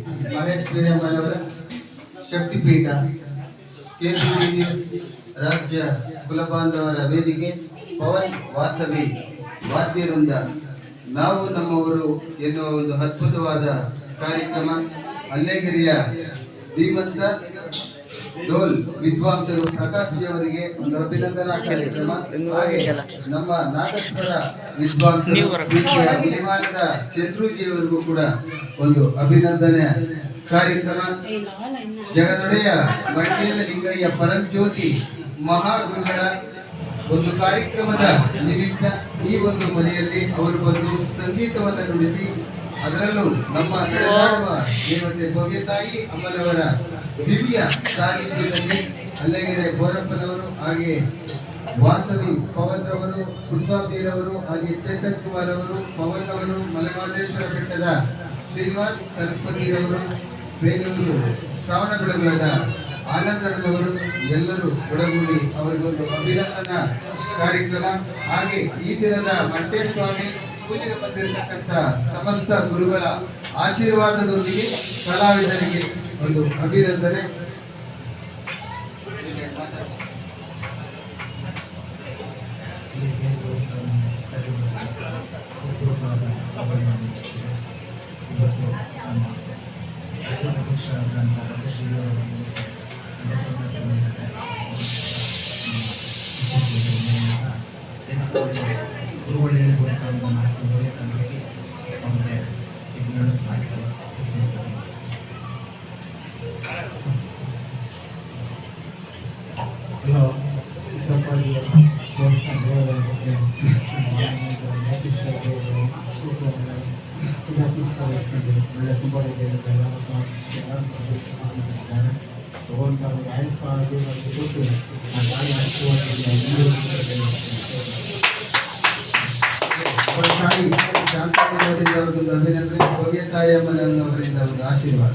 Mahesh ವೇಯಮ್ಮನವರ Shakti Peetha KBVS ರಾಜ್ಯ ಕುಲಬಾಂಧವರ ವೇದಿಕೆ ಪವನ್ ವಾಸವಿ ವಾದ್ಯವೃಂದ ನಾವು ನಮ್ಮವರು ಎನ್ನುವ ಒಂದು ಅದ್ಭುತವಾದ ಕಾರ್ಯಕ್ರಮ. ಅಲ್ಲೇಗಿರಿಯ ಧೀಮಂತ ಡೋಲ್ ವಿದ್ವಾಂಸರು ಪ್ರಕಾಶ್ ಜಿ ಅವರಿಗೆ ಒಂದು ಅಭಿನಂದನಾ ಕಾರ್ಯಕ್ರಮ. ಹಾಗೆ ನಮ್ಮ ನಾಗೇಶ್ವರ ವಿದ್ವಾಂಸರು ವಿಮಾನದ ಚಂದ್ರೂಜಿ ಅವರಿಗೂ ಕೂಡ ಒಂದು ಅಭಿನಂದನೆ ಕಾರ್ಯಕ್ರಮ. ಜಗದೊಡೆಯ ಮಡಿಕೇರ ಲಿಂಗಯ್ಯ ಪರಂಜ್ಯೋತಿ ಮಹಾಗುರುಗಳ ಒಂದು ಕಾರ್ಯಕ್ರಮದ ನಿಮಿತ್ತ ಈ ಒಂದು ಮನೆಯಲ್ಲಿ ಅವರು ಬಂದು ಸಂಗೀತವನ್ನು ನುಡಿಸಿ, ಅದರಲ್ಲೂ ನಮ್ಮ ನಡೆದಾಡುವ ದೇವತೆ ಭವ್ಯತಾಯಿ ಅಮ್ಮನವರ ದಿವ್ಯ ಸಾನ್ನಿಧ್ಯದಲ್ಲಿ ಅಲ್ಲಗೆರೆ ಬೋರಪ್ಪನವರು, ಹಾಗೆ ವಾಸವಿ ಪವನ್ ರವರು, ಕುಡ್ಸಾಂಬಿರವರು, ಹಾಗೆ ಚೇತನ್ ಕುಮಾರ್ ಅವರು, ಪವನ್ ಅವರು, ಮಲೆಮಹದೇಶ್ವರ ಬೆಟ್ಟದ ಶ್ರೀನಿವಾಸ್ ಸರಸ್ವತಿರವರು, ಬೇಲೂರು ಶ್ರಾವಣ ಬೆಳಗುಳದ ಆನಂದರವರು ಎಲ್ಲರೂ ಒಳಗೂಡಿ ಅವರಿಗೊಂದು ಅಭಿನಂದನಾ ಕಾರ್ಯಕ್ರಮ. ಹಾಗೆ ಈ ದಿನದ ಮಂಟೇಸ್ವಾಮಿ ಪೂಜೆಗೆ ಬಂದಿರತಕ್ಕಂಥ ಸಮಸ್ತ ಗುರುಗಳ ಆಶೀರ್ವಾದದೊಂದಿಗೆ ಕಲಾವಿದರಿಗೆ ಒಂದು ಅಭಿನಂದನೆ. ಶಾಂತ ಅಭಿನಂದನೆ, ಭವ್ಯತಾಯಿ ಅಮ್ಮನವರಿಂದ ಒಂದು ಆಶೀರ್ವಾದ.